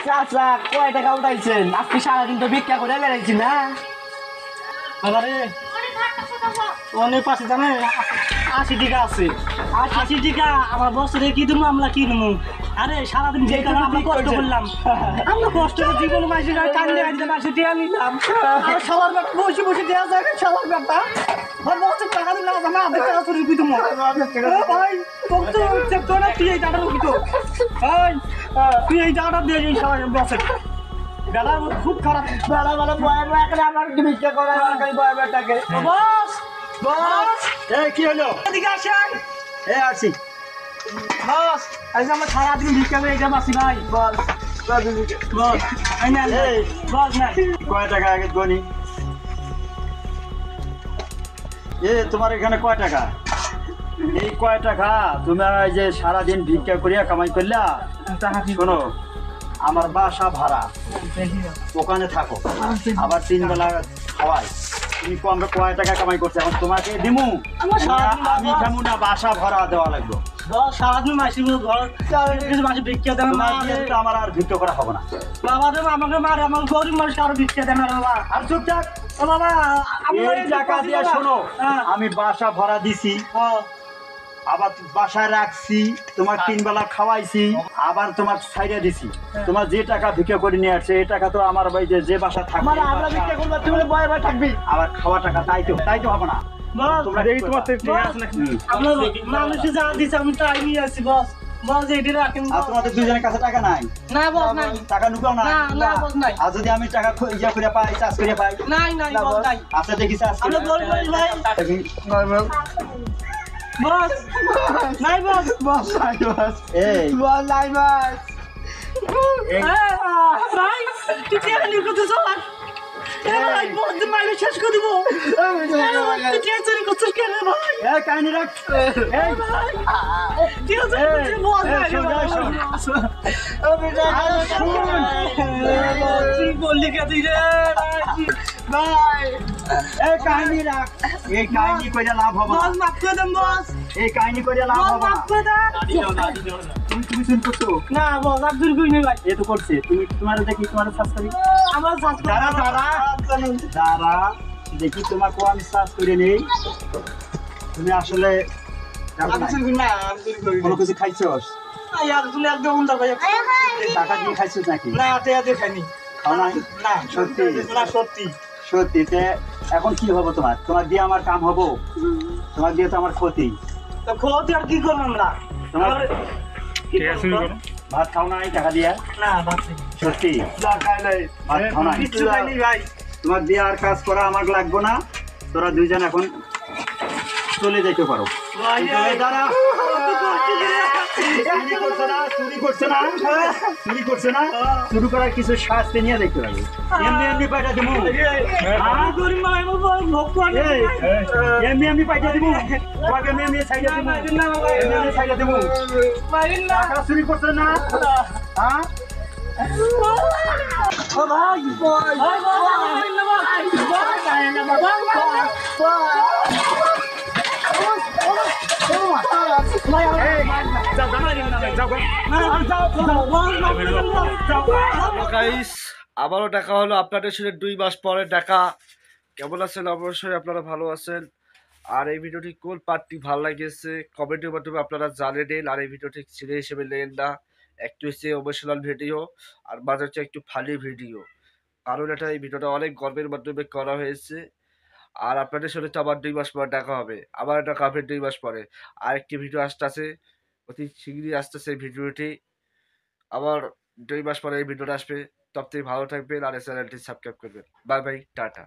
চাচা কয় টাকা উঠাইছেন? আপনি সারাদিন তো ভিক্ষা করে বেড়াইছেন না? আরে অনেক পাশে জানে 80 টাকা আছে। 80 টাকা আমার বছরে কি দেবো, আমরা কি নেবো? আরে সারাদিন যে কারণে আমরা কষ্ট করলাম, আমরা কষ্ট করে জীবন মাসে কান্দে কান্দে মাসে টিয়া নিলাম। আর সবার ব্যাপার বসে বসে দেওয়া যায় না, সবার ব্যাপার বছর টাকা দিলে আমার আধা টাকা চুরি দিত ভাই। তোর তো চেক করে তুই এই টাকাটা রুখি তো ভাই, তুই এই টাকাটা দিয়ে যাই সবাই বছর বেলা খুব খারাপ। বেলা বেলা বয় বয় করে আমার ভিক্ষা করে বয় বয়টাকে। বস বস এই কি হলো? এদিকে আসেন। এই আসি। বস আজকে আমরা সারাদিন ভিক্ষা করে এটা বাসি ভাই। বস বস এই না এই বস না কয় টাকা আগে গনি? তোমার এখানে কয় টাকা? এই কয় টাকা তুমি এই যে সারাদিন ভিক্ষা করিয়া কামাই করলা? শোনো, আমার বাসা ভাড়া, ওখানে থাকো, আবার 3 বেলা খাওয়াই। তুমি আমরা কয় টাকা কামাই করছো? এখন তোমাকে দিমু? আমি কেমন না, বাসা ভাড়া দেওয়া লাগবে। বস সারাদিন মাসি ঘর কিছু মাসে ভিক্ষা দেন না। আমার আর ভিক্ষা করা হবে না। বাবা দেব আমাকে মারে, আমার গরিব মানুষ কারো ভিক্ষা দেন না বাবা। আর চুপচাপ। ও বাবা এই টাকা দিয়ে শোনো, আমি বাসা ভাড়া দিছি, আবার বাসায় রাখছি, তোমার 3 বেলা খাওয়াইছি, আবার তোমার ছাইড়া দিছি। তোমার যে টাকা ভিক্ষা করে নিয়ে আসছে এই টাকা তো আমার ভাই যে বাসা থাকবে, আমরা ভিক্ষা করবো, তুমি বয়ে বয়ে থাকবি। আবার খাওয়া টাকা তাই তো হবে না। তোমরা দেখি তোমার আপনার মানুষে যা দিচ্ছে আমি তাই নিয়ে আসছি বস। বস এটি রাখেন। আর তোমাদের দুজনের কাছে টাকা নাই? না বস নাই। টাকা নুকাও না? না বস নাই। আর যদি আমি টাকা ইয়া করে পাই, চাষ করে পাই? নাই নাই বস নাই। আচ্ছা দেখি চাষ করে। আমরা গরিব মানুষ ভাই। বস নাই বস। বস নাই বস। এই বস নাই বস। ভাই তুই কে নিয়ে কত চল? ভাই বস মাইলে শেষ করে দিব। তুই কে চুরি করছিস কেন ভাই? এই কাহিনী রাখ। এই ভাই কি হচ্ছে বস ভাই? তুই বললি কে তুই রে ভাই? এই কাহিনী রাখ। এই কাহিনী কইরা লাভ হবে না। বস মাফ করে দেন বস। এই কাহিনী কইরা লাভ বস হবে না। মাফ করে দেন। তুমি শুন করছো? না বস আর দূর কই নেই ভাই। এ তো করছে। তুমি তোমার দেখি তোমার সার্চ করি। আমার সাথ দাঁড়া দেখি তোমার কো আমি সার্চ করে নেই। তুমি আসলে কোনো কিছু খাইছস? একদম উল্টা ভাই। টাকা দিয়ে খাইছস নাকি? না টেয়া দেখাইনি। খাও নাই? না সত্যি? না সত্যি। সত্যি? তোমার কি হবো? তোমার দিয়ে আমার কাম হবো? তোমার দিয়ে তো আমার ক্ষতি। তো ক্ষতি আর কি করবো আমরা? তোমার ভাত খাও নাই টাকা দিয়া? না ভাত সত্যি? ভাত খাও নাই? কিচ্ছু খাইনি ভাই। তোমার দিয়ে আর কাজ করা আমার লাগবে না। তোরা দুইজন এখন চলে যেতে পারো। দাঁড়া, চুরি করছে না, শুরু করার কিছু শাস্তি নিয়ে দেখতে হবে। এমনি পাইটা দিব, এমনি পাইটা দিব, এমনি সাইডে দিব। টাকা চুরি করছে না? হ্যাঁ গাইস আবারও টাকা হলো আপনাদের সাথে 2 মাস পরে টাকা। কেমন আছেন? অবশ্যই আপনারা ভালো আছেন। আর এই ভিডিওটি কোন পার্টটি ভালো লাগেছে কমেন্টের মাধ্যমে আপনারা জানিয়ে দিন। আর এই ভিডিওটি ছেলে হিসেবে নেন না, একটু হচ্ছে ইমোশনাল ভিডিও আর মাঝে হচ্ছে একটু ফানি ভিডিও, কারণ এই ভিডিওটা অনেক গর্বের মাধ্যমে করা হয়েছে। আর আপনাদের সাথে তো আবার 2 মাস পর দেখা হবে, আবার দেখা হবে 2 মাস পরে। আর একটি ভিডিও আসতেছে, অতি শীঘ্রই আসতেছে এই ভিডিওটি। আবার 2 মাস পরে এই ভিডিওটা আসবে। তব থেকে ভালো থাকবেন আর চ্যানেলটি সাবস্ক্রাইব করবেন। Bye bye, tata.